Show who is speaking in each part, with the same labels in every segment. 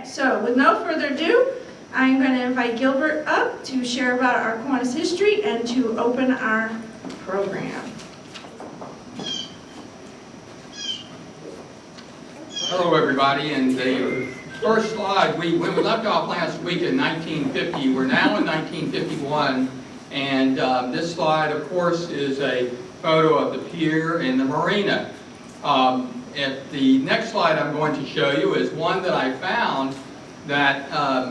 Speaker 1: so with no further ado, I'm going to invite Gilbert up to share about our Kiwanis history and to open our program.
Speaker 2: Hello everybody, and the first slide, when we left off last week in 1950, we're now in 1951, and this slide of course is a photo of the pier and the marina. And the next slide I'm going to show you is one that I found that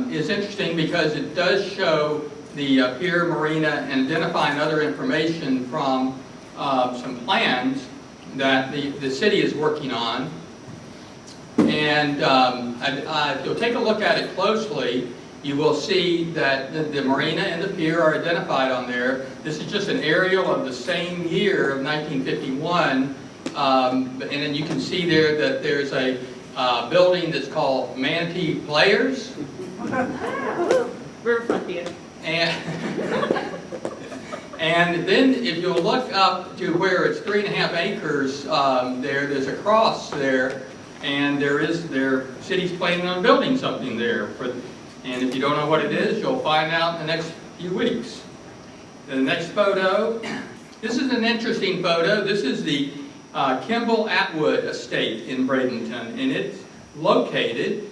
Speaker 2: is interesting because it does show the pier, marina, and identifying other information from some plans that the city is working on. And if you'll take a look at it closely, you will see that the marina and the pier are identified on there. This is just an aerial of the same year of 1951. And then you can see there that there's a building that's called Manatee Players.
Speaker 3: Riverfront Theater.
Speaker 2: And then if you'll look up to where it's 3.5 acres, there's a cross there, and their city's planning on building something there. And if you don't know what it is, you'll find out in the next few weeks. The next photo, this is an interesting photo. This is the Kimball Atwood Estate in Bradenton, and it's located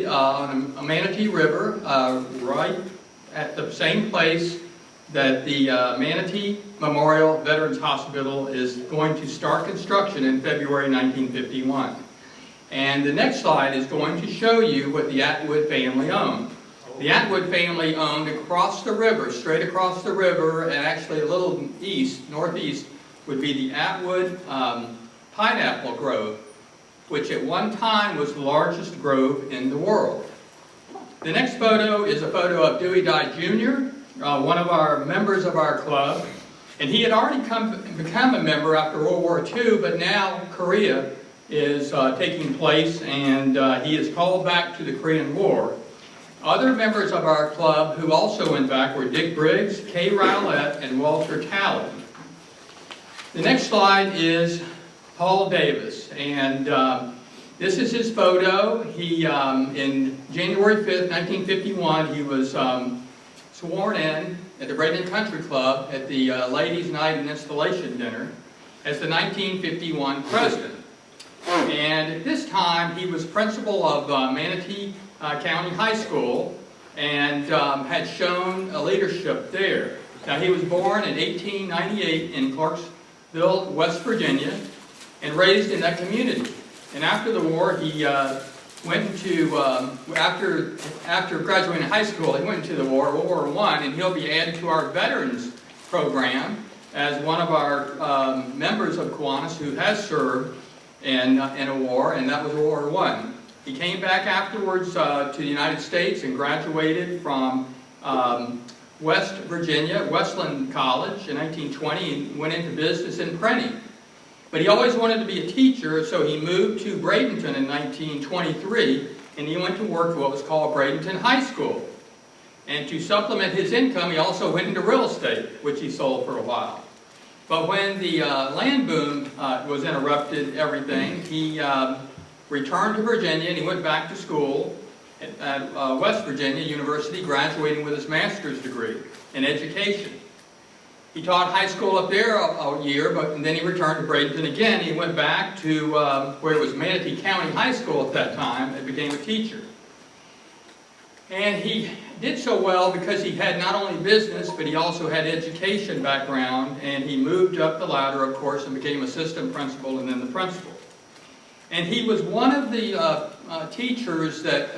Speaker 2: on a Manatee River, right at the same place that the Manatee Memorial Veterans Hospital is going to start construction in February 1951. And the next slide is going to show you what the Atwood family owned. The Atwood family owned across the river, straight across the river, and actually a little northeast, would be the Atwood Pineapple Grove, which at one time was the largest grove in the world. The next photo is a photo of Dewey Dye Jr., one of our members of our club. And he had already become a member after World War II, but now Korea is taking place, and he is called back to the Korean War. Other members of our club who also went back were Dick Briggs, Kay Rowlett, and Walter Talley. The next slide is Paul Davis, and this is his photo. He, in January 5th, 1951, he was sworn in at the Bradenton Country Club at the Ladies' Night and Installation Dinner as the 1951 president. And at this time, he was principal of Manatee County High School and had shown a leadership there. Now, he was born in 1898 in Clarksville, West Virginia, and raised in that community. And after the war, he went into, after graduating high school, he went into the war, World War I, and he'll be added to our veterans program as one of our members of Kiwanis who has served in a war, and that was World War I. He came back afterwards to the United States and graduated from West Virginia, Westland College in 1920, and went into business and printing. But he always wanted to be a teacher, so he moved to Bradenton in 1923, and he went to work at what was called Bradenton High School. And to supplement his income, he also went into real estate, which he sold for a while. But when the land boom was interrupted, everything, he returned to Virginia, and he went back to school at West Virginia University, graduating with his master's degree in education. He taught high school up there a year, and then he returned to Bradenton again. He went back to where it was Manatee County High School at that time and became a teacher. And he did so well because he had not only business, but he also had education background, and he moved up the ladder, of course, and became assistant principal and then the principal. And he was one of the teachers that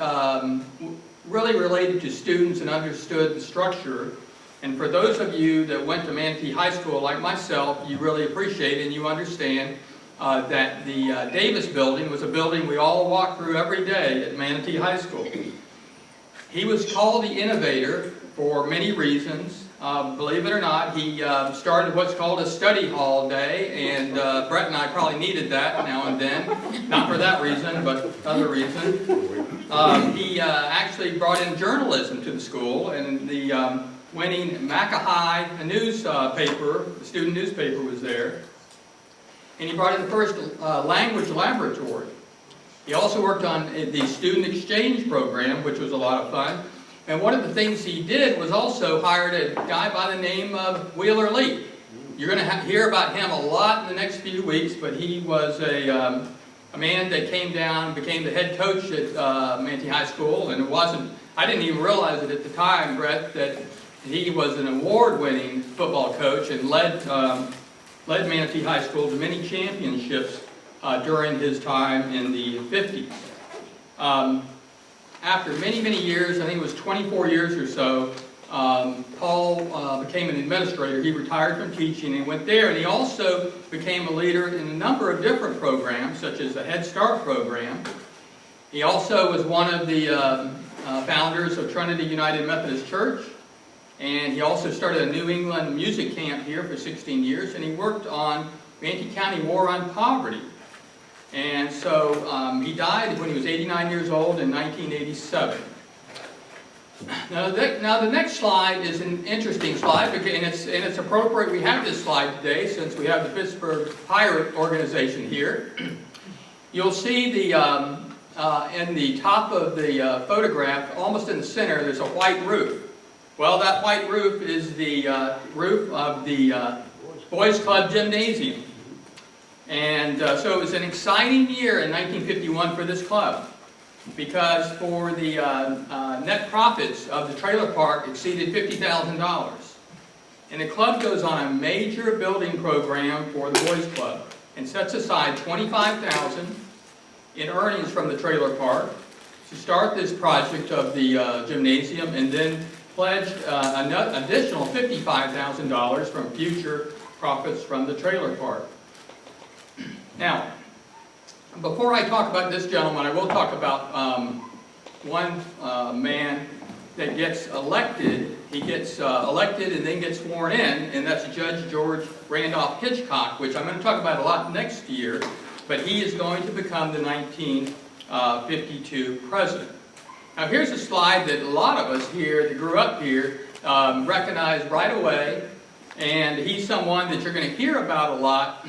Speaker 2: really related to students and understood the structure. And for those of you that went to Manatee High School, like myself, you really appreciate and you understand that the Davis building was a building we all walked through every day at Manatee High School. He was called the innovator for many reasons. Believe it or not, he started what's called a study hall day, and Brett and I probably needed that now and then. Not for that reason, but other reasons. He actually brought in journalism to the school, and the winning Macahai newspaper, the student newspaper, was there. And he brought in the first language laboratory. He also worked on the student exchange program, which was a lot of fun. And one of the things he did was also hired a guy by the name of Wheeler Lee. You're going to hear about him a lot in the next few weeks, but he was a man that came down, became the head coach at Manatee High School, and I didn't even realize it at the time, Brett, that he was an award-winning football coach and led Manatee High School to many championships during his time in the 50s. After many, many years, I think it was 24 years or so, Paul became an administrator. He retired from teaching and went there, and he also became a leader in a number of different programs, such as the Head Start program. He also was one of the founders of Trinity United Methodist Church, and he also started a New England music camp here for 16 years, and he worked on Manatee County War on Poverty. And so he died when he was 89 years old in 1987. Now the next slide is an interesting slide, and it's appropriate we have this slide today since we have the Pittsburgh Pirate organization here. You'll see in the top of the photograph, almost in the center, there's a white roof. Well, that white roof is the roof of the Boys Club Gymnasium. And so it was an exciting year in 1951 for this club, because for the net profits of the trailer park exceeded $50,000. And the club goes on a major building program for the Boys Club and sets aside $25,000 in earnings from the trailer park to start this project of the gymnasium, and then pledged an additional $55,000 from future profits from the trailer park. Now, before I talk about this gentleman, I will talk about one man that gets elected. He gets elected and then gets sworn in, and that's Judge George Randolph Hitchcock, which I'm going to talk about a lot next year, but he is going to become the 1952 president. Now here's a slide that a lot of us here that grew up here recognize right away, and he's someone that you're going to hear about a lot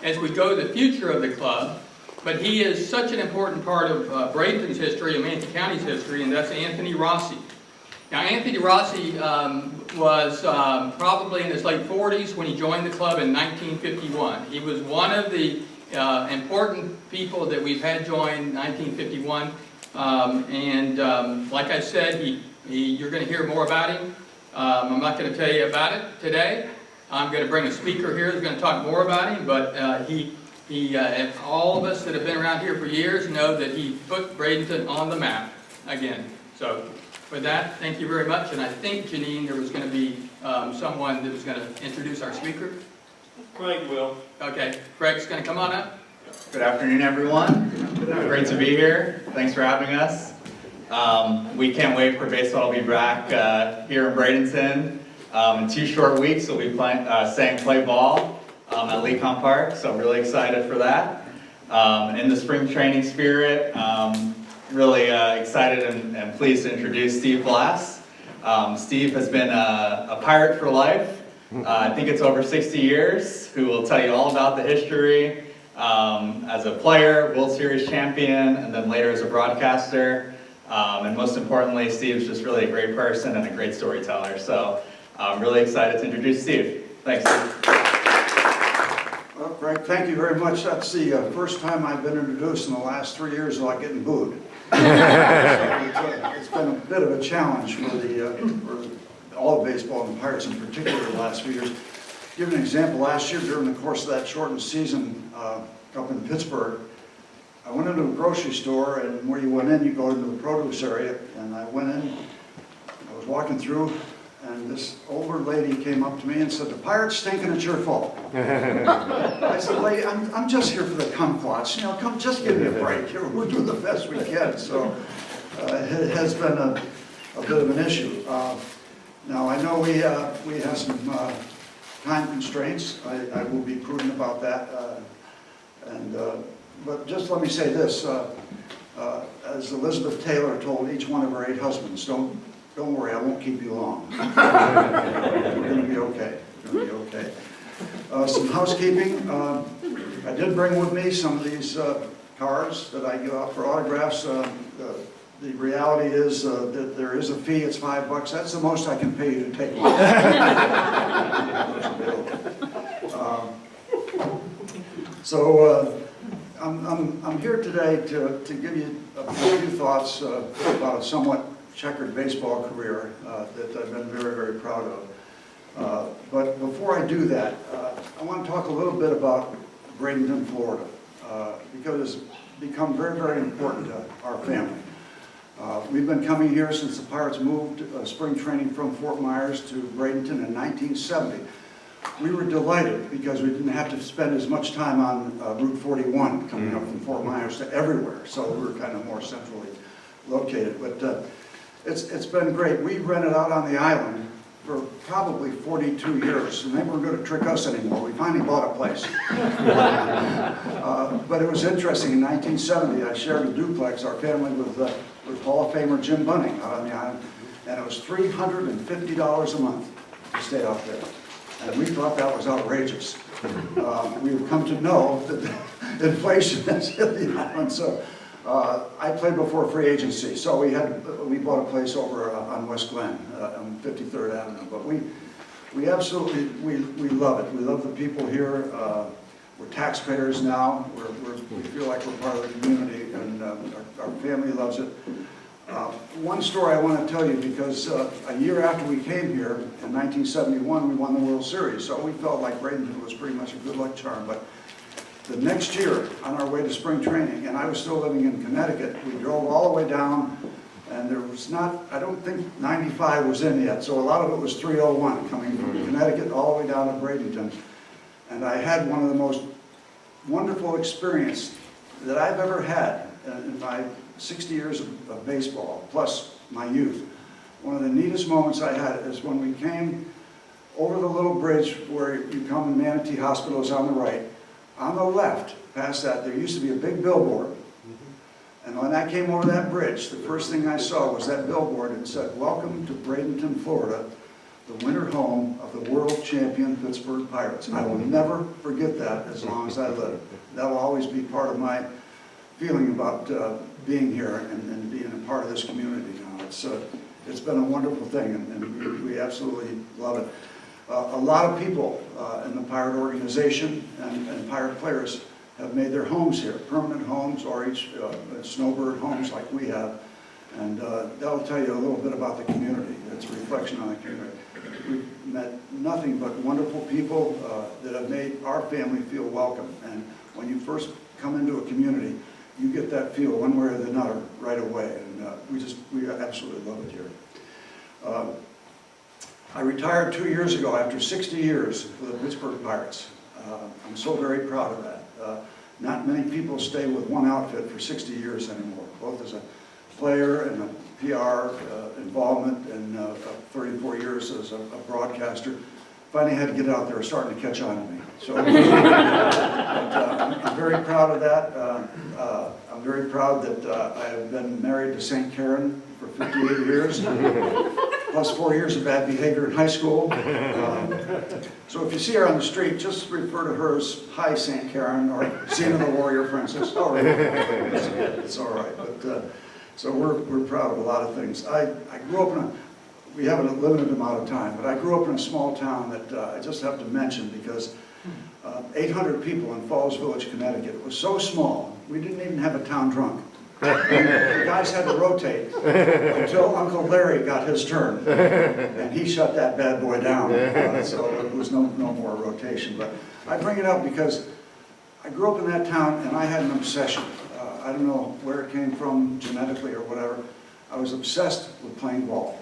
Speaker 2: as we go to the future of the club. But he is such an important part of Bradenton's history and Manatee County's history, and that's Anthony Rossi. Now, Anthony Rossi was probably in his late 40s when he joined the club in 1951. He was one of the important people that we've had join 1951. Like I said, you're going to hear more about him. I'm not going to tell you about it today. I'm going to bring a speaker here who's going to talk more about him, but all of us that have been around here for years know that he put Bradenton on the map again. So with that, thank you very much. And I think, Janine, there was going to be someone that was going to introduce our speaker.
Speaker 3: Craig will.
Speaker 2: Okay, Craig's going to come on up.
Speaker 4: Good afternoon, everyone. Great to be here. Thanks for having us. We can't wait for baseball to be back here in Bradenton. In 2 short weeks, we'll be saying play ball at Lecon Park, so I'm really excited for that. In the spring training spirit, really excited and pleased to introduce Steve Blass. Steve has been a Pirate for life. I think it's over 60 years, who will tell you all about the history as a player, World Series champion, and then later as a broadcaster. And most importantly, Steve's just really a great person and a great storyteller. So I'm really excited to introduce Steve. Thanks, Steve.
Speaker 5: Well, Frank, thank you very much. That's the first time I've been introduced in the last 3 years without getting booed. So it's been a bit of a challenge for all of baseball and the Pirates in particular the last few years. To give an example, last year during the course of that shortened season up in Pittsburgh, I went into a grocery store, and where you went in, you go into the produce area, and I went in, I was walking through, and this older lady came up to me and said, "The Pirates stink and it's your fault." I said, "Lady, I'm just here for the kumquats. You know, come, just give me a break. We're doing the best we can." So it has been a bit of an issue. Now, I know we have some time constraints. I will be prudent about that. But just let me say this. As Elizabeth Taylor told each one of her 8 husbands, don't worry, I won't keep you long. We're going to be okay. We're going to be okay. Some housekeeping. I did bring with me some of these cards that I give out for autographs. The reality is that there is a fee, it's $5. That's the most I can pay you to take one. I'm here today to give you a few thoughts about a somewhat checkered baseball career that I've been very, very proud of. But before I do that, I want to talk a little bit about Bradenton, Florida, because it's become very, very important to our family. We've been coming here since the Pirates moved spring training from Fort Myers to Bradenton in 1970. We were delighted because we didn't have to spend as much time on Route 41 coming up from Fort Myers to everywhere, so we were kind of more centrally located. But it's been great. We rented out on the island for probably 42 years, and they weren't going to trick us anymore. We finally bought a place. But it was interesting. In 1970, I shared a duplex, our family, with Hall of Famer Jim Bunning out on the island, and it was $350 a month to stay out there. And we thought that was outrageous. We've come to know that inflation has hit the island. So I played before free agency, so we bought a place over on West Glen, on 53rd Avenue. But we absolutely love it. We love the people here. We're taxpayers now. We feel like we're part of the community, and our family loves it. One story I want to tell you, because a year after we came here, in 1971, we won the World Series, so we felt like Bradenton was pretty much a good luck charm. But the next year, on our way to spring training, and I was still living in Connecticut, we drove all the way down, and there was not, I don't think 95 was in yet, so a lot of it was 301 coming from Connecticut all the way down to Bradenton. And I had one of the most wonderful experiences that I've ever had in my 60 years of baseball, plus my youth. One of the neatest moments I had is when we came over the little bridge where you come in Manatee Hospital is on the right. On the left, past that, there used to be a big billboard. And when I came over that bridge, the first thing I saw was that billboard and said, "Welcome to Bradenton, Florida, the winter home of the world champion Pittsburgh Pirates." I will never forget that as long as I live. That will always be part of my feeling about being here and being a part of this community now. It's been a wonderful thing, and we absolutely love it. A lot of people in the Pirate organization and Pirate players have made their homes here, permanent homes, or each snowbird homes like we have. And that'll tell you a little bit about the community. It's a reflection on the community. We've met nothing but wonderful people that have made our family feel welcome. And when you first come into a community, you get that feel one way or another right away. And we absolutely love it here. I retired 2 years ago after 60 years for the Pittsburgh Pirates. I'm so very proud of that. Not many people stay with one outfit for 60 years anymore, both as a player and a PR involvement, and 34 years as a broadcaster. Finally had to get out there, starting to catch on to me. So I'm very proud of that. I'm very proud that I have been married to St. Karen for 58 years, plus 4 years of bad behavior in high school. So if you see her on the street, just refer to her as "Hi, St. Karen," or "Xena the Warrior Princess." Oh, right. It's all right. But so we're proud of a lot of things. I grew up in we have a limited amount of time, but I grew up in a small town that I just have to mention because 800 people in Falls Village, Connecticut. It was so small, we didn't even have a town drunk. The guys had to rotate until Uncle Larry got his turn, and he shut that bad boy down. So there was no more rotation. But I bring it up because I grew up in that town, and I had an obsession. I don't know where it came from, genetically or whatever. I was obsessed with playing ball,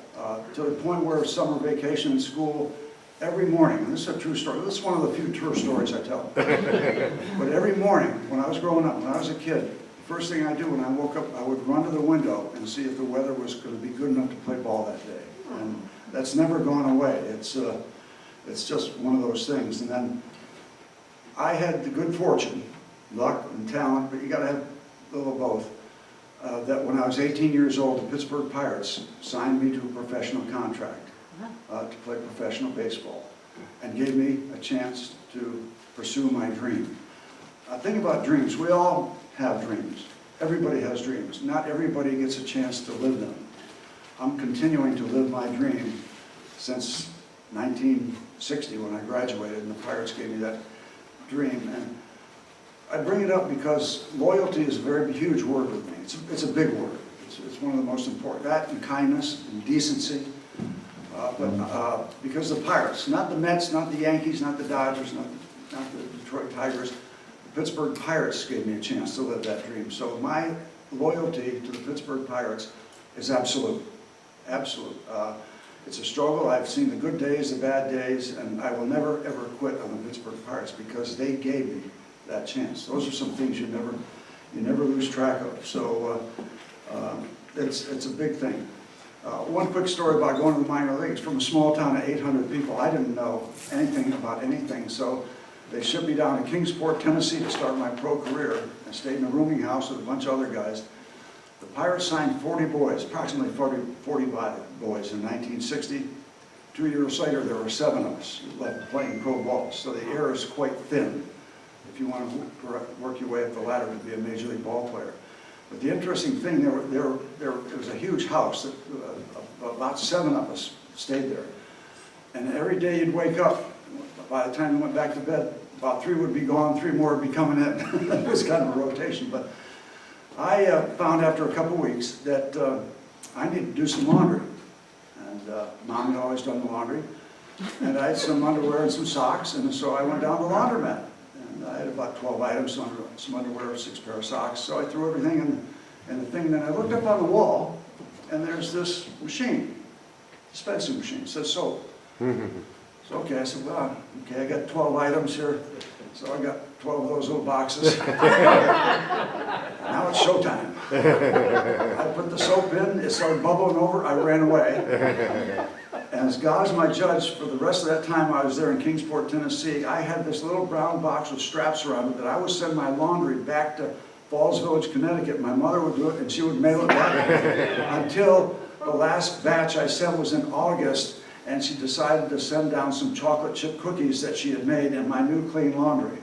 Speaker 5: to the point where summer vacation in school, every morning, and this is a true story, this is one of the few true stories I tell, but every morning when I was growing up, when I was a kid, the first thing I do when I woke up, I would run to the window and see if the weather was going to be good enough to play ball that day. And that's never gone away. It's just one of those things. And then I had the good fortune, luck and talent, but you got to have a little of both, that when I was 18 years old, the Pittsburgh Pirates signed me to a professional contract to play professional baseball and gave me a chance to pursue my dream. Think about dreams. We all have dreams. Everybody has dreams. Not everybody gets a chance to live them. I'm continuing to live my dream since 1960 when I graduated, and the Pirates gave me that dream. And I bring it up because loyalty is a very huge word with me. It's a big word. It's one of the most important. That and kindness and decency. Because the Pirates, not the Mets, not the Yankees, not the Dodgers, not the Detroit Tigers, the Pittsburgh Pirates gave me a chance to live that dream. So my loyalty to the Pittsburgh Pirates is absolute. Absolute. It's a struggle. I've seen the good days, the bad days, and I will never, ever quit on the Pittsburgh Pirates because they gave me that chance. Those are some things you never lose track of. So it's a big thing. One quick story about going to the minor leagues. From a small town of 800 people, I didn't know anything about anything. So they shipped me down to Kingsport, Tennessee to start my pro career. I stayed in a rooming house with a bunch of other guys. The Pirates signed 40 boys, approximately 40 boys in 1960. 2 years later, there were 7 of us left playing pro ball. So the air is quite thin if you want to work your way up the ladder to be a major league ball player. But the interesting thing, there was a huge house that about 7 of us stayed there. And every day you'd wake up, by the time you went back to bed, about 3 would be gone, 3 more would be coming in. It was kind of a rotation. But I found after a couple weeks that I needed to do some laundry. And Mom had always done the laundry. And I had some underwear and some socks, and so I went down to the laundromat. And I had about 12 items, some underwear, 6 pair of socks. So I threw everything in the thing, and then I looked up on the wall, and there's this machine, dispensing machine. It says soap. So okay, I said, well, okay, I got 12 items here. So I got 12 of those little boxes. Now it's showtime. I put the soap in, it started bubbling over, I ran away. And as God is my judge, for the rest of that time I was there in Kingsport, Tennessee, I had this little brown box with straps around it that I would send my laundry back to Falls Village, Connecticut. My mother would do it and she would mail it back until the last batch I sent was in August, and she decided to send down some chocolate chip cookies that she had made in my new clean laundry.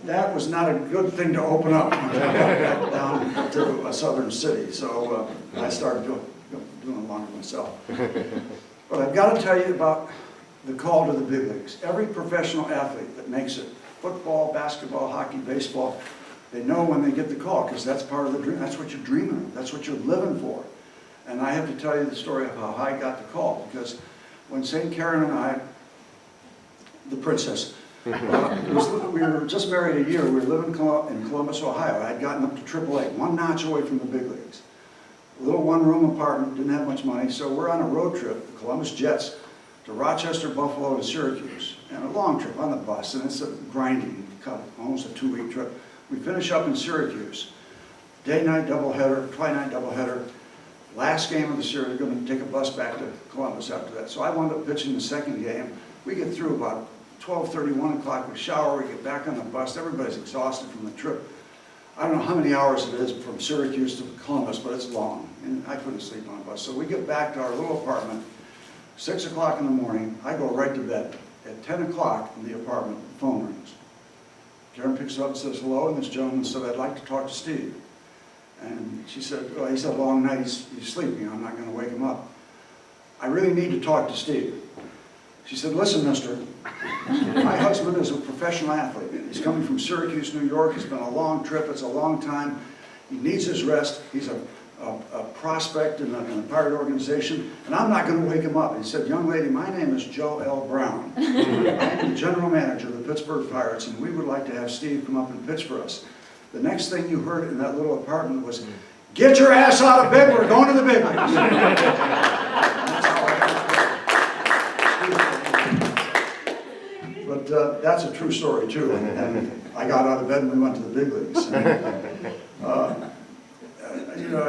Speaker 5: That was not a good thing to open up when I got back down to a southern city. So I started doing laundry myself. But I've got to tell you about the call to the big leagues. Every professional athlete that makes it, football, basketball, hockey, baseball, they know when they get the call because that's part of the dream. That's what you're dreaming of. That's what you're living for. And I have to tell you the story of how I got the call, because when St. Karen and I, the princess, we were just married a year. We were living in Columbus, Ohio. I had gotten up to AAA, 1 notch away from the big leagues. A little 1-room apartment, didn't have much money, so we're on a road trip, the Columbus Jets, to Rochester, Buffalo, and Syracuse. And a long trip on the bus, and it's a grinding, almost a 2-week trip. We finish up in Syracuse. Day-night doubleheader, twilight doubleheader. Last game of the series, we're going to take a bus back to Columbus after that. So I wound up pitching the second game. We get through about 12:30, 1 o'clock, we shower, we get back on the bus. Everybody's exhausted from the trip. I don't know how many hours it is from Syracuse to Columbus, but it's long. And I couldn't sleep on a bus. So we get back to our little apartment, 6 o'clock in the morning. I go right to bed. At 10 o'clock in the apartment, the phone rings. Karen picks up and says, hello, and this gentleman said, I'd like to talk to Steve. And she said, well, he's had a long night, he's sleeping, I'm not going to wake him up. I really need to talk to Steve. She said, listen, mister, my husband is a professional athlete. He's coming from Syracuse, New York. It's been a long trip, it's a long time. He needs his rest. He's a prospect in a pirate organization, and I'm not going to wake him up. He said, young lady, my name is Joe L. Brown. I'm the general manager of the Pittsburgh Pirates, and we would like to have Steve come up and pitch for us. The next thing you heard in that little apartment was, get your ass out of bed, we're going to the big leagues. But that's a true story too, and I got out of bed and we went to the big leagues. You know,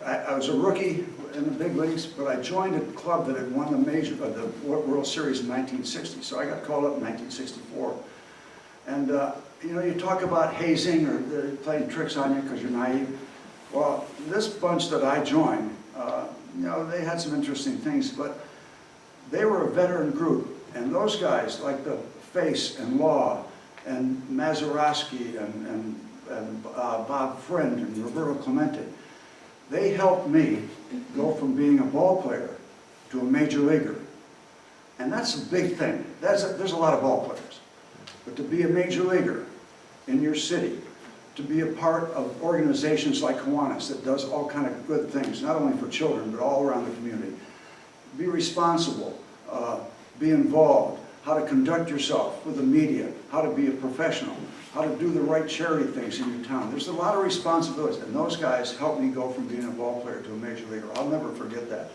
Speaker 5: I was a rookie in the big leagues, but I joined a club that had won the World Series in 1960, so I got called up in 1964. And you know, you talk about hazing or playing tricks on you because you're naive. Well, this bunch that I joined, you know, they had some interesting things, but they were a veteran group. And those guys, like the Face and Law and Mazeroski and Bob Friend and Roberto Clemente. They helped me go from being a ball player to a major leaguer. And that's a big thing. There's a lot of ball players. But to be a major leaguer in your city, to be a part of organizations like Kiwanis that does all kind of good things, not only for children, but all around the community. Be responsible, be involved, how to conduct yourself with the media, how to be a professional, how to do the right charity things in your town. There's a lot of responsibilities, and those guys helped me go from being a ball player to a major leaguer. I'll never forget that.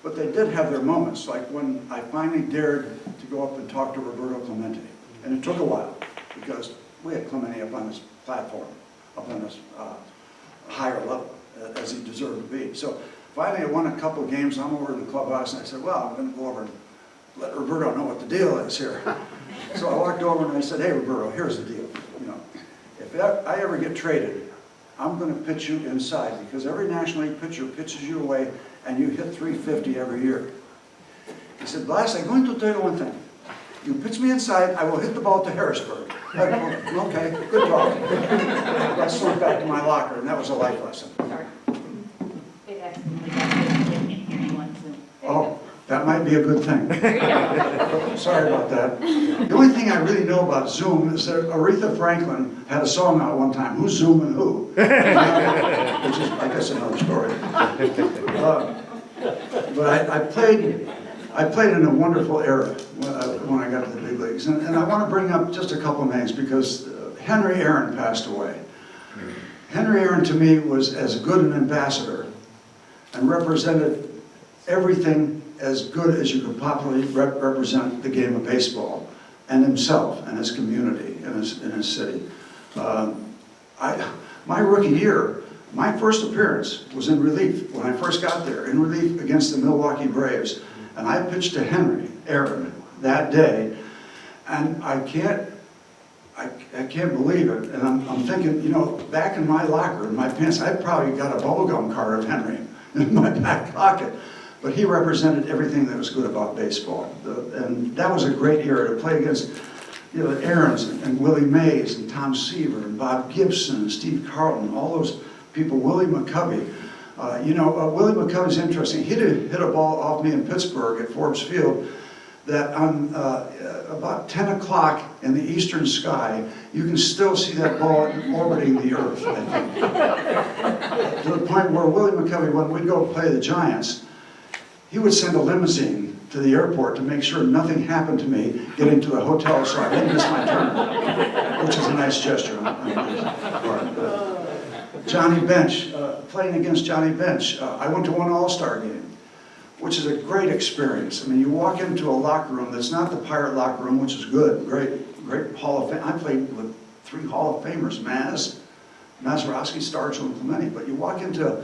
Speaker 5: But they did have their moments, like when I finally dared to go up and talk to Roberto Clemente. And it took a while, because we had Clemente up on this platform, up on this higher level, as he deserved to be. So finally I won a couple of games. I'm over in the clubhouse, and I said, well, I'm going to go over and let Roberto know what the deal is here. So I walked over and I said, hey, Roberto, here's the deal. You know, if I ever get traded, I'm going to pitch you inside, because every National League pitcher pitches you away, and you hit 350 every year. He said, Blass, I'm going to tell you one thing. You pitch me inside, I will hit the ball to Harrisburg. I go, okay, good talk. I slunk back to my locker, and that was a life lesson.
Speaker 6: Sorry. It accidentally got you. I can't hear you on Zoom.
Speaker 5: Oh, that might be a good thing.
Speaker 6: There you go.
Speaker 5: Sorry about that. The only thing I really know about Zoom is that Aretha Franklin had a song out one time, Who's Zooming Who? Which is, I guess, another story. But I played in a wonderful era when I got to the big leagues. And I want to bring up just a couple names, because Henry Aaron passed away. Henry Aaron, to me, was as good an ambassador and represented everything as good as you could possibly represent the game of baseball, and himself and his community and his city. My rookie year, my first appearance was in relief when I first got there, in relief against the Milwaukee Braves. And I pitched to Henry Aaron that day, and I can't believe it. And I'm thinking, you know, back in my locker, in my pants, I probably got a bubblegum card of Henry in my back pocket. But he represented everything that was good about baseball. And that was a great era to play against, you know, Aarons and Willie Mays and Tom Seaver and Bob Gibson and Steve Carlton, all those people, Willie McCovey. Willie McCovey's interesting. He hit a ball off me in Pittsburgh at Forbes Field that on about 10 o'clock in the eastern sky, you can still see that ball orbiting the earth, I think. To the point where Willie McCovey, when we'd go play the Giants, he would send a limousine to the airport to make sure nothing happened to me getting to the hotel so I didn't miss my turn, which is a nice gesture on his part. Johnny Bench, playing against Johnny Bench. I went to one All-Star game, which is a great experience. I mean, you walk into a locker room that's not the Pirate locker room, which is good, great Hall of Fame. I played with 3 Hall of Famers, Mazeroski, Stargell, and Clemente. But you walk into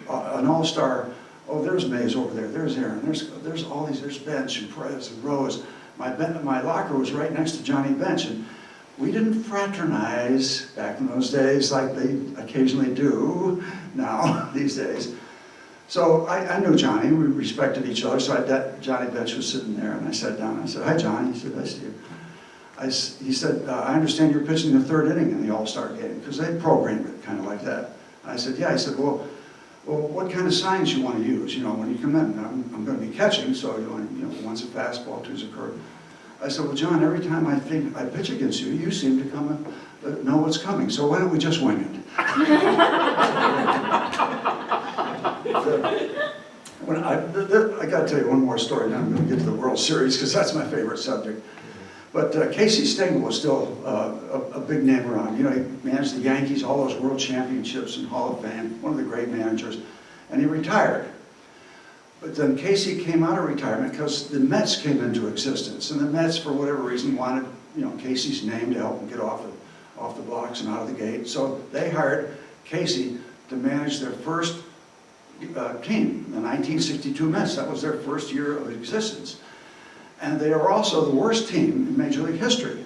Speaker 5: an All-Star, oh, there's Mays over there, there's Aaron, there's all these, there's Bench and Perez and Rose. My locker was right next to Johnny Bench, and we didn't fraternize back in those days like they occasionally do now, these days. So I knew Johnny, we respected each other, so Johnny Bench was sitting there, and I sat down, and I said, hi, Johnny. He said, hi, Steve. He said, I understand you're pitching the 3rd inning in the All-Star game, because they programmed it kind of like that. I said, yeah. He said, well, what kind of signs you want to use, you know, when you come in? I'm going to be catching, so one's a fastball, 2's a curve. I said, well, John, every time I think I pitch against you, you seem to come and know what's coming, so why don't we just wing it? I got to tell you one more story, now I'm going to get to the World Series, because that's my favorite subject. But Casey Stengel was still a big name around. You know, he managed the Yankees, all those world championships and Hall of Fame, one of the great managers, and he retired. But then Casey came out of retirement because the Mets came into existence, and the Mets, for whatever reason, wanted, you know, Casey's name to help him get off the blocks and out of the gate. So they hired Casey to manage their first team, the 1962 Mets. That was their first year of existence. And they are also the worst team in Major League history.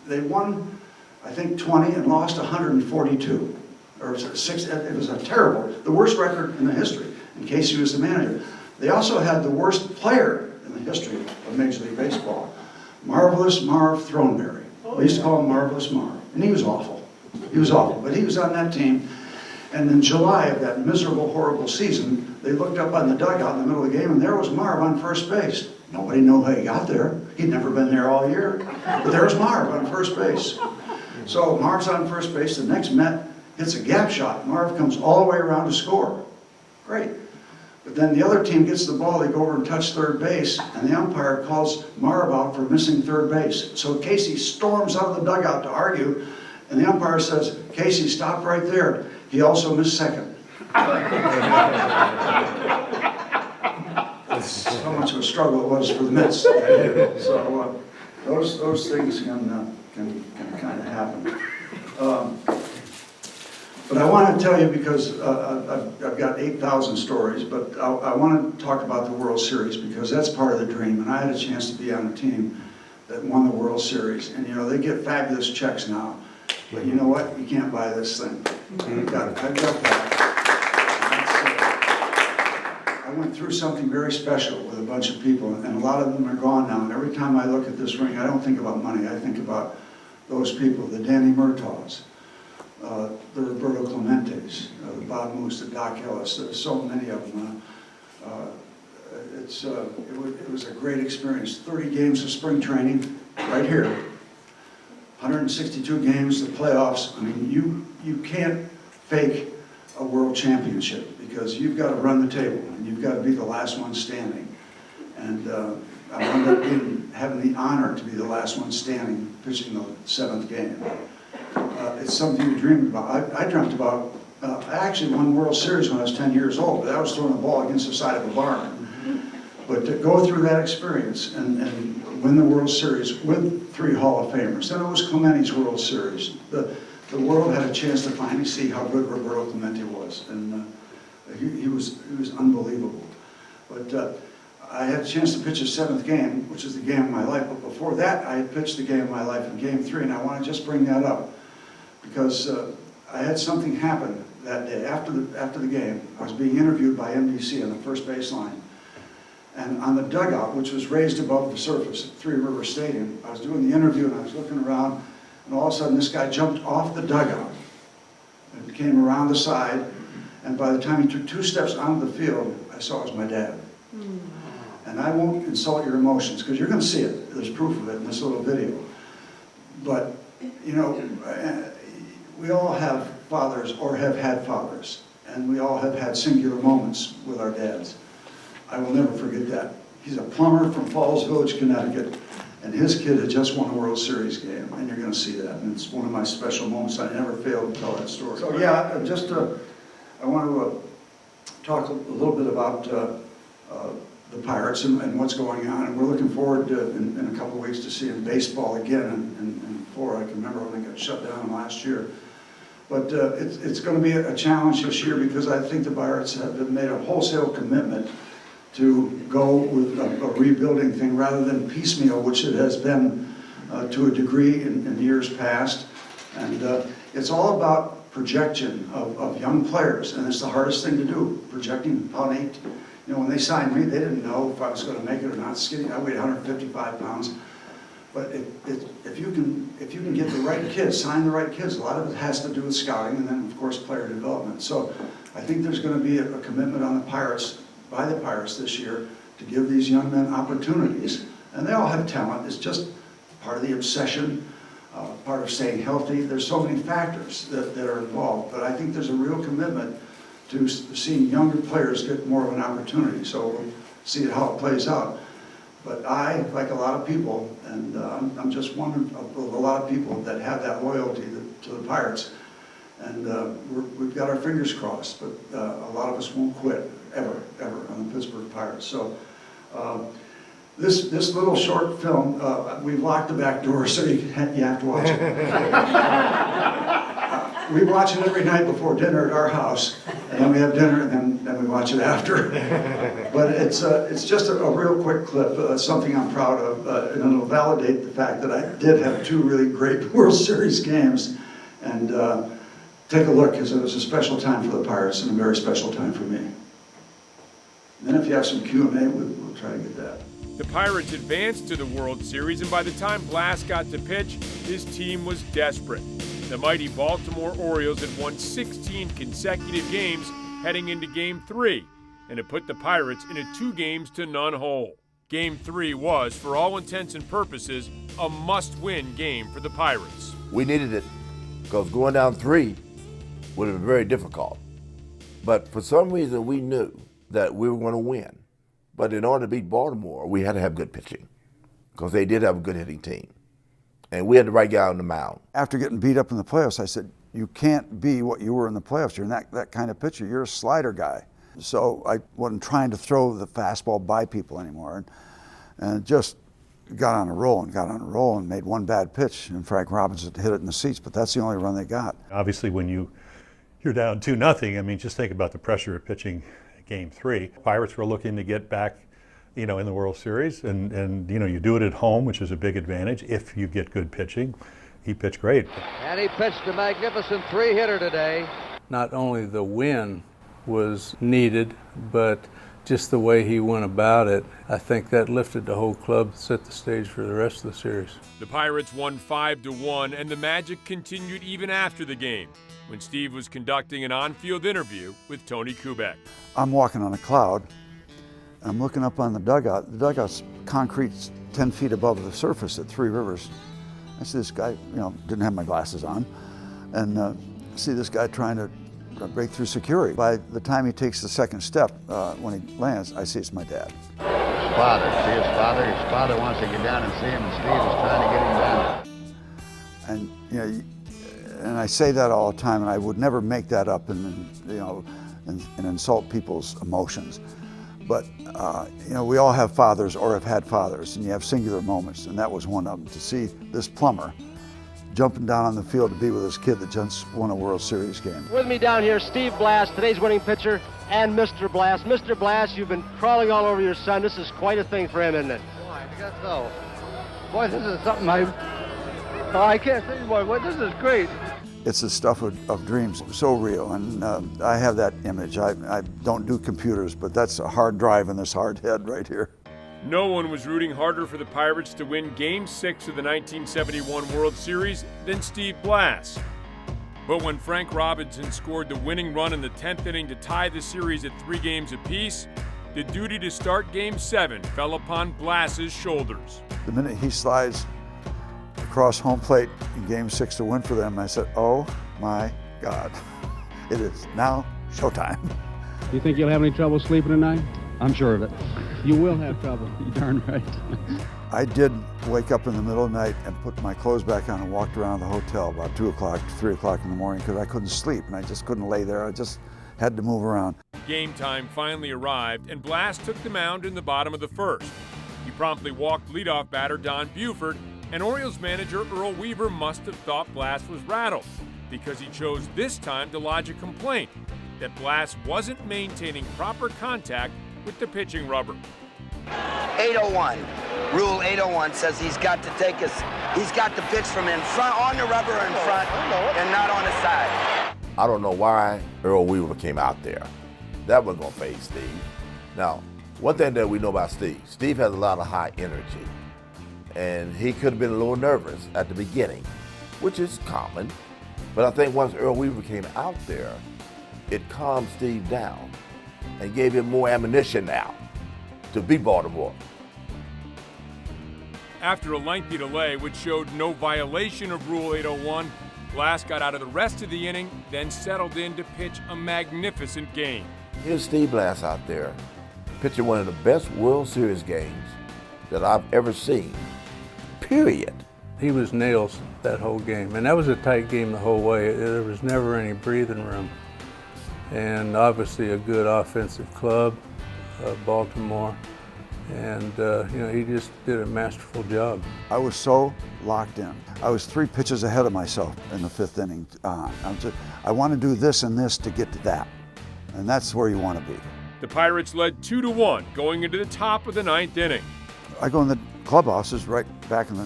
Speaker 5: They won, I think, 20 and lost 142. Or it was a terrible, the worst record in the history. And Casey was the manager. They also had the worst player in the history of Major League Baseball, Marvelous Marv Throneberry. We used to call him Marvelous Marv, and he was awful. He was awful, but he was on that team. And in July of that miserable, horrible season, they looked up on the dugout in the middle of the game, and there was Marv on first base. Nobody knew how he got there. He'd never been there all year. But there's Marv on first base. So Marv's on first base. The next Met hits a gap shot. Marv comes all the way around to score. Great. But then the other team gets the ball. They go over and touch third base, and the umpire calls Marv out for missing third base. So Casey storms out of the dugout to argue, and the umpire says, "Casey, stop right there. He also missed second." That's how much of a struggle it was for the Mets. So those things can kind of happen. But I want to tell you, because I've got 8,000 stories, but I want to talk about the World Series, because that's part of the dream. And I had a chance to be on a team that won the World Series. And you know, they get fabulous checks now. But you know what? You can't buy this thing. I've got that. I went through something very special with a bunch of people, and a lot of them are gone now. And every time I look at this ring, I don't think about money. I think about those people, the Danny Murtaughs, the Roberto Clementes, the Bob Moose, the Doc Ellis. There's so many of them. It was a great experience. 30 games of spring training right here. 162 games, the playoffs. I mean, you can't fake a world championship, because you've got to run the table and you've got to be the last one standing. And I wound up having the honor to be the last one standing, pitching the 7th game. It's something you dream about. I dreamt about, I actually won World Series when I was 10 years old, but I was throwing a ball against the side of a barn. But to go through that experience and win the World Series with 3 Hall of Famers, and it was Clemente's World Series. The world had a chance to finally see how good Roberto Clemente was, and he was unbelievable. But I had a chance to pitch a 7th game, which is the game of my life. But before that, I had pitched the game of my life in Game 3, and I want to just bring that up, because I had something happen that day after the game. I was being interviewed by NBC on the first baseline, and on the dugout, which was raised above the surface at Three River Stadium, I was doing the interview, and I was looking around, and all of a sudden this guy jumped off the dugout and came around the side, and by the time he took 2 steps onto the field, I saw it was my dad. And I won't insult your emotions, because you're going to see it. There's proof of it in this little video. But, you know, we all have fathers, or have had fathers, and we all have had singular moments with our dads. I will never forget that. He's a plumber from Falls Village, Connecticut, and his kid had just won a World Series game, and you're going to see that. And it's one of my special moments. I never fail to tell that story. So yeah, I want to talk a little bit about the Pirates and what's going on. And we're looking forward to, in a couple of weeks, to seeing baseball again in Florida. I can remember when they got shut down last year. But it's going to be a challenge this year, because I think the Pirates have made a wholesale commitment to go with a rebuilding thing rather than piecemeal, which it has been to a degree in years past. And it's all about projection of young players, and it's the hardest thing to do, projecting about 8. You know, when they signed me, they didn't know if I was going to make it or not. Skinny, I weighed 155 pounds. But if you can get the right kids, sign the right kids, a lot of it has to do with scouting, and then of course player development. So I think there's going to be a commitment on the Pirates, by the Pirates this year, to give these young men opportunities. And they all have talent. It's just part of the obsession, part of staying healthy. There's so many factors that are involved, but I think there's a real commitment to seeing younger players get more of an opportunity. So we'll see how it plays out. But I, like a lot of people, and I'm just one of a lot of people that have that loyalty to the Pirates, and we've got our fingers crossed, but a lot of us won't quit, ever, on the Pittsburgh Pirates. So this little short film, we've locked the back door, so you have to watch it. We watch it every night before dinner at our house, and then we have dinner, and then we watch it after. But it's just a real quick clip, something I'm proud of, and it'll validate the fact that I did have 2 really great World Series games. And take a look, because it was a special time for the Pirates and a very special time for me. And then if you have some Q&A, we'll try to get that.
Speaker 7: The Pirates advanced to the World Series, and by the time Blass got to pitch, his team was desperate. The mighty Baltimore Orioles had won 16 consecutive games heading into Game 3, and it put the Pirates in a 2-0 hole. Game 3 was, for all intents and purposes, a must-win game for the Pirates.
Speaker 8: We needed it because going down 3 would have been very difficult. But for some reason, we knew that we were going to win. But in order to beat Baltimore, we had to have good pitching because they did have a good hitting team. And we had the right guy on the mound.
Speaker 5: After getting beat up in the playoffs, I said, you can't be what you were in the playoffs. You're not that kind of pitcher. You're a slider guy. So I wasn't trying to throw the fastball by people anymore. And just got on a roll and made one bad pitch. And Frank Robinson hit it in the seats, but that's the only run they got.
Speaker 9: Obviously, when you're down 2-0, I mean, just think about the pressure of pitching Game 3. Pirates were looking to get back, in the World Series, and you do it at home, which is a big advantage if you get good pitching. He pitched great.
Speaker 10: And he pitched a magnificent 3-hitter today.
Speaker 11: Not only the win was needed, but just the way he went about it, I think that lifted the whole club, set the stage for the rest of the series.
Speaker 7: The Pirates won 5-1, and the magic continued even after the game, when Steve was conducting an on-field interview with Tony Kubek.
Speaker 5: I'm walking on a cloud. I'm looking up on the dugout. The dugout's concrete 10 feet above the surface at Three Rivers. I see this guy, didn't have my glasses on, and see this guy trying to break through security. By the time he takes the second step, when he lands, I see it's my dad.
Speaker 10: His father, his father wants to get down and see him, and Steve is trying to get him down.
Speaker 5: And I say that all the time, and I would never make that up and insult people's emotions. But, we all have fathers or have had fathers, and you have singular moments, and that was one of them. To see this plumber jumping down on the field to be with his kid that just won a World Series game.
Speaker 10: With me down here, Steve Blass, today's winning pitcher, and Mr. Blass. Mr. Blass, you've been crawling all over your son. This is quite a thing for him, isn't it?
Speaker 12: Boy, I guess so. Boy, this is something I can't say, boy, this is great.
Speaker 5: It's the stuff of dreams, so real, and I have that image. I don't do computers, but that's a hard drive in this hard head right here.
Speaker 7: No one was rooting harder for the Pirates to win Game 6 of the 1971 World Series than Steve Blass. But when Frank Robinson scored the winning run in the 10th inning to tie the series at 3 games apiece, the duty to start Game 7 fell upon Blass's shoulders.
Speaker 5: The minute he slides across home plate in Game 6 to win for them, I said, oh my God, it is now showtime.
Speaker 13: You think you'll have any trouble sleeping tonight? I'm sure of it. You will have trouble, you're darn right.
Speaker 5: I did wake up in the middle of the night and put my clothes back on and walked around the hotel about 2 o'clock, 3 o'clock in the morning because I couldn't sleep and I just couldn't lay there. I just had to move around.
Speaker 7: Game time finally arrived, and Blass took the mound in the bottom of the first. He promptly walked leadoff batter Don Buford, and Orioles manager Earl Weaver must have thought Blass was rattled because he chose this time to lodge a complaint that Blass wasn't maintaining proper contact with the pitching rubber.
Speaker 14: 801, Rule 801 says he's got to pitch from in front, on the rubber in front, and not on the side.
Speaker 8: I don't know why Earl Weaver came out there. That wasn't going to faze Steve. Now, one thing that we know about Steve has a lot of high energy. And he could have been a little nervous at the beginning, which is common. But I think once Earl Weaver came out there, it calmed Steve down and gave him more ammunition now to beat Baltimore.
Speaker 7: After a lengthy delay, which showed no violation of Rule 801, Blass got out of the rest of the inning, then settled in to pitch a magnificent game.
Speaker 8: Here's Steve Blass out there, pitching one of the best World Series games that I've ever seen, period.
Speaker 11: He was nails that whole game, and that was a tight game the whole way. There was never any breathing room. And obviously a good offensive club, Baltimore, and he just did a masterful job.
Speaker 5: I was so locked in. I was 3 pitches ahead of myself in the 5th inning. I want to do this and this to get to that, and that's where you want to be.
Speaker 7: The Pirates led 2-1 going into the top of the 9th inning.
Speaker 5: I go in the clubhouses right back in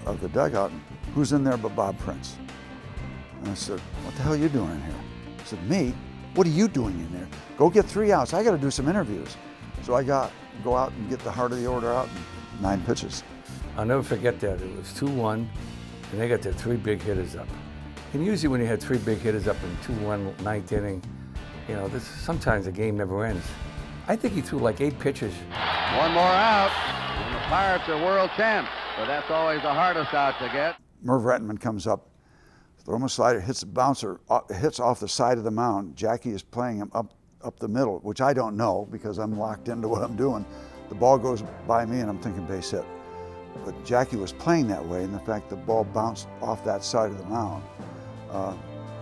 Speaker 5: of the dugout, and who's in there but Bob Prince? And I said, what the hell are you doing in here? He said, me? What are you doing in there? Go get 3 outs. I got to do some interviews. So I go out and get the heart of the order out in 9 pitches.
Speaker 13: I'll never forget that. It was 2-1,
Speaker 15: and they got their 3 big hitters up. And usually when you had 3 big hitters up in 2-1 ninth inning, you know, sometimes the game never ends. I think he threw like 8 pitches.
Speaker 12: One more out, and the Pirates are world champs, but that's always the hardest out to get.
Speaker 5: Merv Rettenman comes up, throw him a slider, hits the bouncer, hits off the side of the mound. Jackie is playing him up the middle, which I don't know because I'm locked into what I'm doing. The ball goes by me and I'm thinking base hit. But Jackie was playing that way, and the fact the ball bounced off that side of the mound.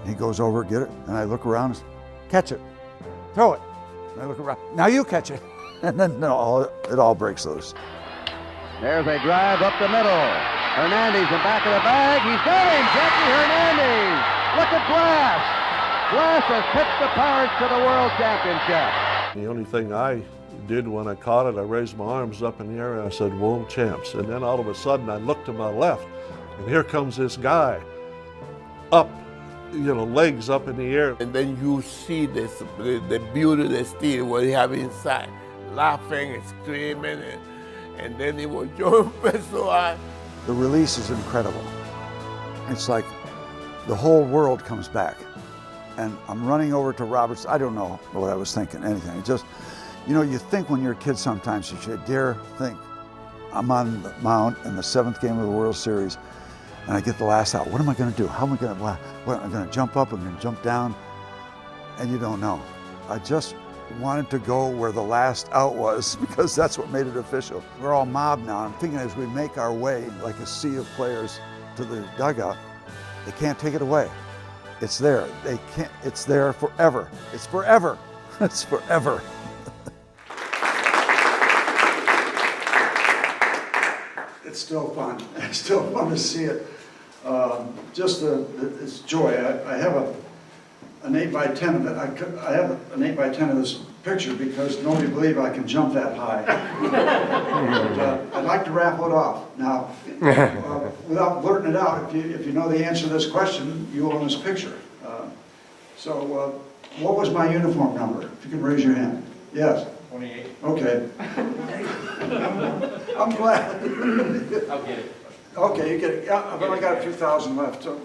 Speaker 5: He goes over, get it, and I look around and say, catch it, throw it. And I look around, now you catch it. And then it all breaks loose.
Speaker 12: There's a drive up the middle. Hernandez in back of the bag. He's got him, Jackie Hernandez. Look at Blass. Blass has pitched the Pirates to the World Championship.
Speaker 16: The only thing I did when I caught it, I raised my arms up in the air and I said, world champs. And then all of a sudden I looked to my left and here comes this guy up, you know, legs up in the air.
Speaker 8: And then you see this, the beauty of the steel, what he have inside, laughing and screaming, and then he was jumping so high.
Speaker 5: The release is incredible. It's like the whole world comes back. And I'm running over to Roberts. I don't know what I was thinking, anything. It just, you know, you think when you're a kid sometimes, you should dare think, I'm on the mound in the 7th game of the World Series, and I get the last out. What am I going to do? How am I going to, what, am I going to jump up? I'm going to jump down? And you don't know. I just wanted to go where the last out was because that's what made it official. We're all mobbed now. I'm thinking as we make our way like a sea of players to the dugout, they can't take it away. It's there. They can't. It's there forever. It's forever. It's forever. It's still fun. It's still fun to see it. It's joy. I have an 8x10 of it. I have an 8x10 of this picture because nobody believed I can jump that high. But, I'd like to raffle it off. Now, without blurting it out, if you know the answer to this question, you own this picture. What was my uniform number? If you can raise your hand. Yes.
Speaker 2: 28.
Speaker 5: Okay. I'm glad.
Speaker 2: I'll get it.
Speaker 5: Okay, you get it. Yeah, I've only got a few thousand left. So.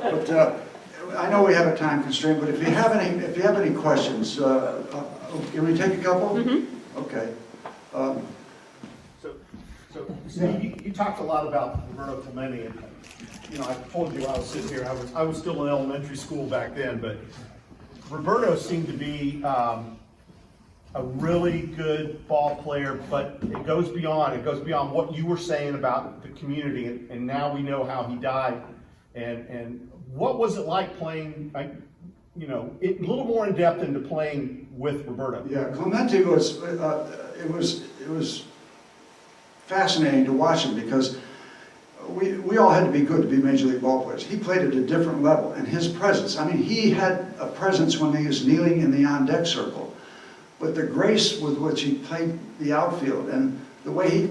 Speaker 5: But I know we have a time constraint. But if you have any questions, can we take a couple? Mm-hmm. Okay.
Speaker 17: So Steve, you talked a lot about Roberto Clemente, and you know I told you I was sitting here. I was still in elementary school back then, but Roberto seemed to be a really good ball player, but it goes beyond what you were saying about the community, and now we know how he died. And what was it like playing, you know, a little more in depth into playing with Roberto?
Speaker 5: Yeah, Clemente was, it was fascinating to watch him because we all had to be good to be Major League ball players. He played at a different level, and his presence, I mean, he had a presence when he was kneeling in the on-deck circle, but the grace with which he played the outfield and the way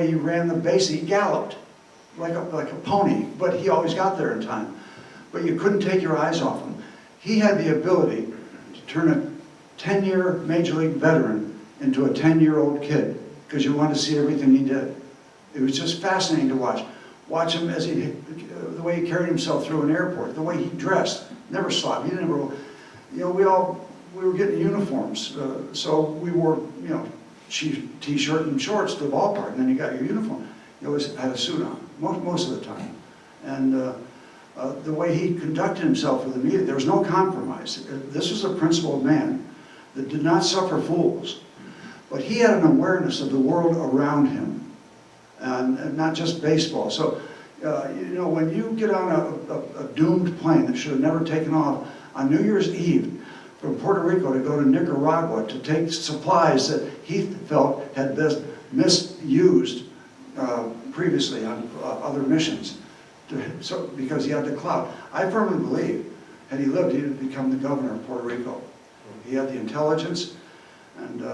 Speaker 5: he ran the base, he galloped like a pony, but he always got there in time. But you couldn't take your eyes off him. He had the ability to turn a 10-year Major League veteran into a 10-year-old kid because you wanted to see everything he did. It was just fascinating to watch. Watch him as the way he carried himself through an airport, the way he dressed, never sloppy. He never, you know, we were getting uniforms, so we wore, you know, t-shirt and shorts to the ballpark, and then you got your uniform. You always had a suit on, most of the time. And the way he conducted himself with the media, there was no compromise. This was a principled man that did not suffer fools, but he had an awareness of the world around him, and not just baseball. So, you know, when you get on a doomed plane that should have never taken off on New Year's Eve from Puerto Rico to go to Nicaragua to take supplies that he felt had been misused previously on other missions, because he had the clout. I firmly believe, had he lived, he would have become the governor of Puerto Rico. He had the intelligence, and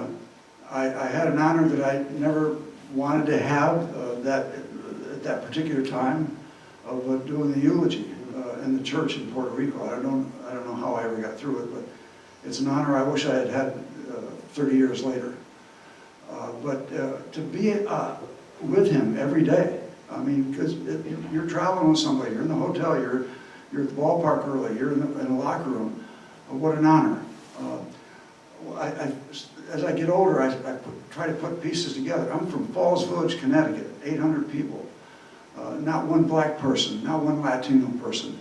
Speaker 5: I had an honor that I never wanted to have at that particular time of doing the eulogy in the church in Puerto Rico. I don't know how I ever got through it, but it's an honor I wish I had had 30 years later. But to be with him every day, I mean, because you're traveling with somebody, you're in the hotel, you're at the ballpark early, you're in the locker room. What an honor. As I get older, I try to put pieces together. I'm from Falls Village, Connecticut, 800 people. Not one black person, not one Latino person.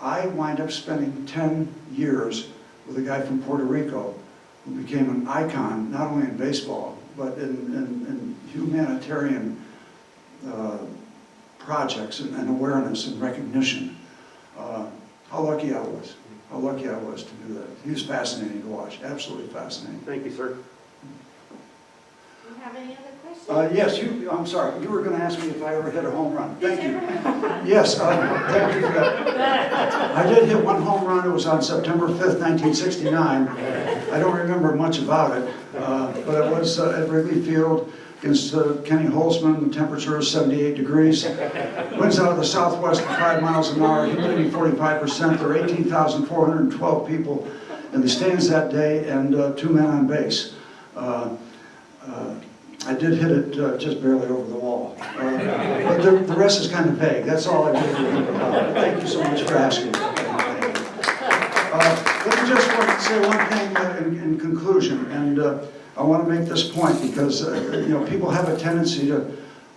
Speaker 5: I wind up spending 10 years with a guy from Puerto Rico who became an icon, not only in baseball, but in humanitarian projects and awareness and recognition. How lucky I was. How lucky I was to do that. He was fascinating to watch, absolutely fascinating.
Speaker 18: Thank you, sir.
Speaker 6: Do you have any other questions?
Speaker 5: Yes, I'm sorry, you were going to ask me if I ever hit a home run. Thank you. Yes, thank you for that. I did hit one home run. It was on September 5th, 1969. I don't remember much about it, but it was at Wrigley Field against Kenny Holzman. The temperature is 78 degrees. Winds out of the southwest at 5 miles an hour, humidity 45%. There were 18,412 people in the stands that day and 2 men on base. I did hit it just barely over the wall. But the rest is kind of vague. That's all I really remember about it. Thank you so much for asking. Let me just say one thing in conclusion, and I want to make this point because people have a tendency to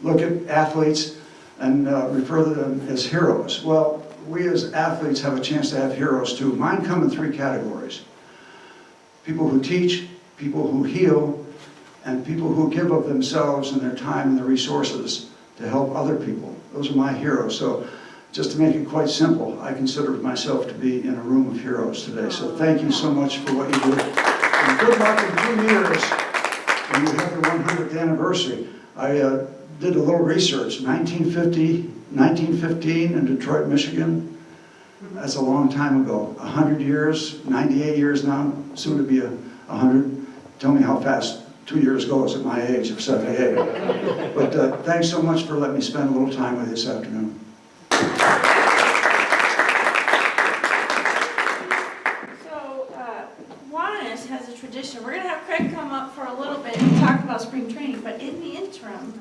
Speaker 5: look at athletes and refer to them as heroes. Well, we as athletes have a chance to have heroes too. Mine come in 3 categories. People who teach, people who heal, and people who give of themselves and their time and their resources to help other people. Those are my heroes. So just to make it quite simple, I consider myself to be in a room of heroes today. So thank you so much for what you do. And good luck in 2 years when you have your 100th anniversary. I did a little research. 1915 in Detroit, Michigan. That's a long time ago. 100 years, 98 years now, soon to be 100. Tell me how fast 2 years goes at my age of 78. But thanks so much for letting me spend a little time with you this afternoon.
Speaker 1: So, Juanes has a tradition. We're going to have Craig come up for a little bit and talk about spring training, but in the interim,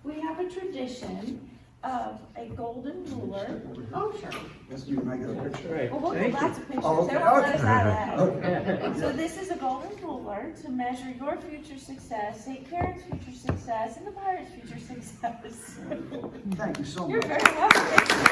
Speaker 1: we have a tradition of a golden ruler. Oh, sure.
Speaker 5: Yes, you might get a picture.
Speaker 1: Well, we'll get lots of pictures.
Speaker 5: Oh, okay.
Speaker 1: They won't let us out of
Speaker 5: Okay.
Speaker 1: that. So this is a golden ruler to measure your future success, St. Karen's future success, and the Pirates' future success.
Speaker 5: Thank you so much.
Speaker 1: You're very welcome.